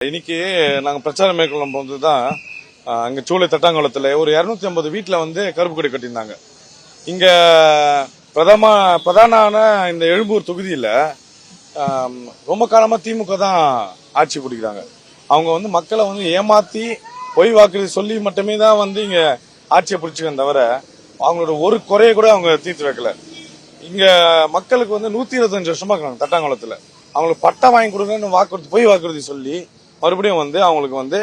இன்னைக்கு நாங்க பிரச்சாரம் மேற்கொள்ளும் போதுதான் அங்க சூளை தட்டாங்குளத்துல ஒரு 250 வீட்டுல வந்து கருப்பு கொடி கட்டியிருந்தாங்க. இங்க பிரதான இந்த எழும்பூர் தொகுதியில ரொம்ப காலமா திமுக தான் ஆட்சி பிடிக்கிறாங்க. அவங்க வந்து மக்களை வந்து ஏமாத்தி பொய் வாக்குறுதி சொல்லி மட்டுமே தான் வந்து இங்க ஆட்சியை பிடிச்சிக்க தவிர அவங்களோட ஒரு குறைய கூட அவங்க தீர்த்து வைக்கல. இங்க மக்களுக்கு வந்து 125 வருஷமா இருக்காங்க தட்டாங்குளத்துல. அவங்களுக்கு பட்டா வாங்கி கொடுங்கன்னு வாக்குறுதி பொய் வாக்குறுதி சொல்லி மறுபடியும் வந்து அவங்களுக்கு வந்து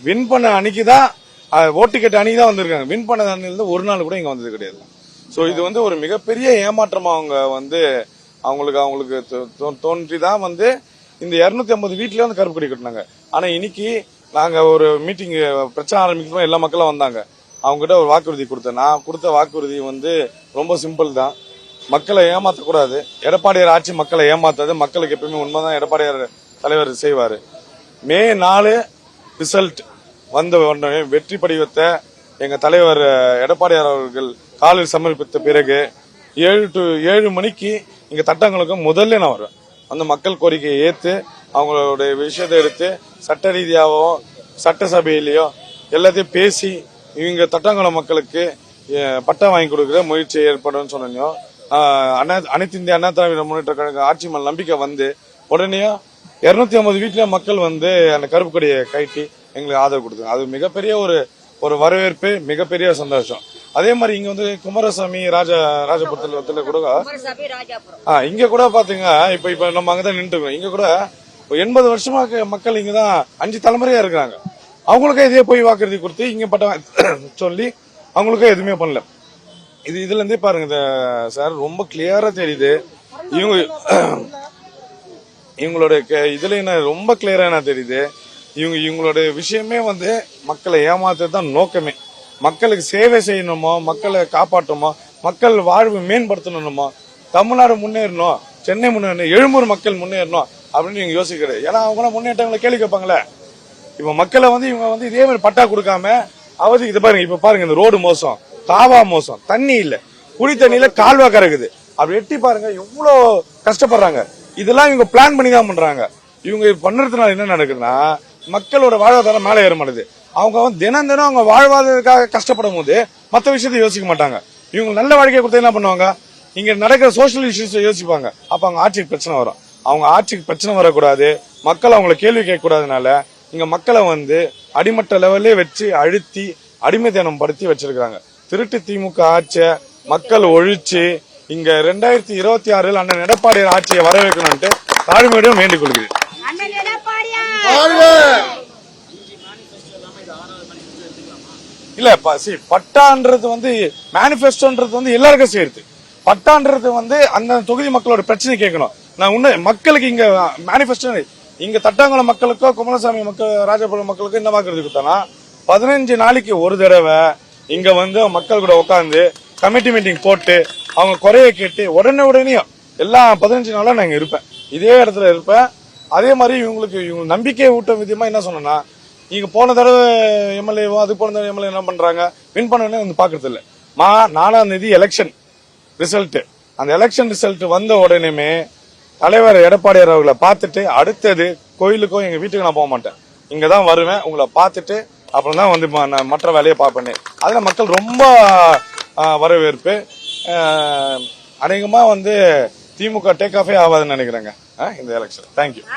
வின் பண்ண அன்னைக்குதான் ஓட்டு கேட்ட அன்னைக்குதான் வந்திருக்காங்க. வின் பண்ண அன்னையில ஒரு நாள் கூட இங்க வந்தது கிடையாது. சோ இது வந்து ஒரு மிகப்பெரிய ஏமாற்றமா அவங்க வந்து அவங்களுக்கு தோன்றிதான் வந்து இந்த 250 வீட்டுல வந்து கருப்பு கொடி கட்டினாங்க. ஆனா இன்னைக்கு நாங்க ஒரு மீட்டிங் பிரச்சனை ஆரம்பிக்கிறோம், எல்லா மக்களும் வந்தாங்க. அவங்க கிட்ட ஒரு வாக்குறுதி கொடுத்தேன். நான் கொடுத்த வாக்குறுதி வந்து ரொம்ப சிம்பிள் தான். மக்களை ஏமாத்தக்கூடாது. எடப்பாடியார் ஆட்சி மக்களை ஏமாத்தாது. மக்களுக்கு எப்பயுமே உண்மைதான் எடப்பாடியார் தலைவர் செய்வாரு. மே 4 ரிசல்ட் வந்த உடனே வெற்றி படிவத்தை எங்க தலைவர் எடப்பாடியார் அவர்கள் காலில் சமர்ப்பித்த பிறகு 7 மணிக்கு இங்க தட்டாங்களுக்கு முதல்ல நான் வருவேன். அந்த மக்கள் கோரிக்கையை ஏத்து அவங்களுடைய விஷயத்தை எடுத்து சட்ட ரீதியாவோ சட்டசபையிலயோ எல்லாத்தையும் பேசி இவங்க தட்டாங்குளம் மக்களுக்கு பட்டா வாங்கி கொடுக்கிற முயற்சி ஏற்படும் சொன்னோம். அனைத்து இந்திய அண்ணா திராவிட முன்னேற்ற கழக ஆட்சி மேல் நம்பிக்கை வந்து உடனே 250 வீட்டுல மக்கள் வந்து அந்த கருப்பு கொடியை கட்டி எங்களுக்கு ஆதரவு கொடுத்தாங்க. அது மிகப்பெரிய ஒரு வரவேற்பு, மிகப்பெரிய சந்தோஷம். அதே மாதிரி இங்க வந்து குமாரசாமி ராஜபுரத்துல கூட இங்க கூட பாத்தீங்க, இப்ப நம்ம அங்கதான் நின்றுருக்கோம். இங்க கூட 80 வருஷமா மக்கள் இங்கதான் 5 தலைமுறையா இருக்கிறாங்க. அவங்களுக்கே இதே போய் வாக்குறுதி கொடுத்து இங்க பட்ட சொல்லி அவங்களுக்கே எதுவுமே பண்ணல. இதுல இருந்தே பாருங்க சார், ரொம்ப கிளியரா தெரியுது இவங்களுடைய இதுல என்ன ரொம்ப கிளியரா என்ன தெரியுது. இவங்களுடைய விஷயமே வந்து மக்களை ஏமாத்துறதுதான் நோக்கமே. மக்களுக்கு சேவை செய்யணுமோ, மக்களை காப்பாற்றணுமோ, மக்கள் வாழ்வு மேம்படுத்தணுமோ, தமிழ்நாடு முன்னேறணும், சென்னை முன்னேறணும், எழும்பூர் மக்கள் முன்னேறணும் அப்படின்னு நீங்க யோசிக்கிறது. ஏன்னா அவங்க முன்னேற்றங்களை கேள்வி கேட்பாங்களே. இப்ப மக்களை வந்து இவங்க வந்து இதே மாதிரி பட்டா கொடுக்காம அவதி இது பாருங்க. இப்ப பாருங்க, இந்த ரோடு மோசம், காவா மோசம், தண்ணி இல்ல, குடி தண்ணியில கால்வா கறக்குது. அப்படி எட்டி பாருங்க எவ்வளவு கஷ்டப்படுறாங்க. இதெல்லாம் இவங்க பிளான் பண்ணி தான் பண்றாங்க. இவங்க பண்றதுனால என்ன நடக்குதுன்னா மக்களோட வாழ்வாதாரம் மேலே ஏற மாட்டேது. அவங்க வந்து தினம் அவங்க வாழ்வாதாரத்துக்காக கஷ்டப்படும் போது மற்ற விஷயத்த யோசிக்க மாட்டாங்க. இவங்க நல்ல வாழ்க்கையை கொடுத்து என்ன பண்ணுவாங்க, இங்க நடக்கிற சோசியல் இஷ்யூஸ் யோசிப்பாங்க. அப்ப அவங்க ஆட்சிக்கு பிரச்சனை வரும். அவங்க ஆட்சிக்கு பிரச்சனை வரக்கூடாது, மக்கள் அவங்களை கேள்வி கேட்க கூடாதுனால இங்க மக்களை வந்து அடிமட்ட லெவல்லே வச்சு அழுத்தி அடிமைத்தனம் படுத்தி வச்சிருக்காங்க. திருட்டு திமுக ஆட்சியை மக்கள் ஒழிச்சு இங்க 2026 அண்ணன் எடப்பாடியார் ஆட்சியை வரவேற்கணும்னு தாழ்மையுடன் வேண்டிக் கொள்கிறேன். இல்ல பட்டான்றது வந்து மேனிபெஸ்டோன்றது வந்து எல்லாருக்கும் சேர்த்து. பட்டான்றது வந்து அந்த தொகுதி மக்களோட பிரச்சனை கேட்கணும். நான் உன்ன மக்களுக்கு இங்க மேனிபெஸ்டோ இங்க தட்டாங்குளம் மக்களுக்கோ குமாரசாமி மக்கள் ராஜபுரம் மக்களுக்கோ என்ன வாக்குறுதி கொடுத்தானா 15 நாளைக்கு ஒரு தடவை இங்க வந்து மக்கள் கூட உட்காந்து கமிட்டி மீட்டிங் போட்டு அவங்க குறைய கேட்டு உடனே எல்லா 15 நாளும் நான் இங்க இருப்பேன், இதே இடத்துல இருப்பேன். அதே மாதிரி இவங்களுக்கு நம்பிக்கை ஊட்டும் விதமா என்ன சொன்னா, நீங்க போன தடவை எம்எல்ஏவோ அது போன எம்எல்ஏ என்ன பண்றாங்க, வின் பண்ண வந்து பாக்குறது இல்ல. 4ஆம் தேதி எலெக்ஷன் ரிசல்ட், அந்த எலெக்ஷன் ரிசல்ட் வந்த உடனே தலைவர் எடப்பாடியார் அவர்களை பார்த்துட்டு அடுத்தது கோயிலுக்கோ எங்க வீட்டுக்கு நான் போக மாட்டேன், இங்கதான் வருவேன். உங்களை பார்த்துட்டு அப்புறம் தான் வந்து மற்ற வேலையை பார்ப்பேன். அதுல மக்கள் ரொம்ப வரவேற்பு. அநேகமா வந்து திமுக டேக் ஆஃபே ஆகாதுன்னு நினைக்கிறேங்க இந்த எலெக்ஷன். தேங்க்யூ.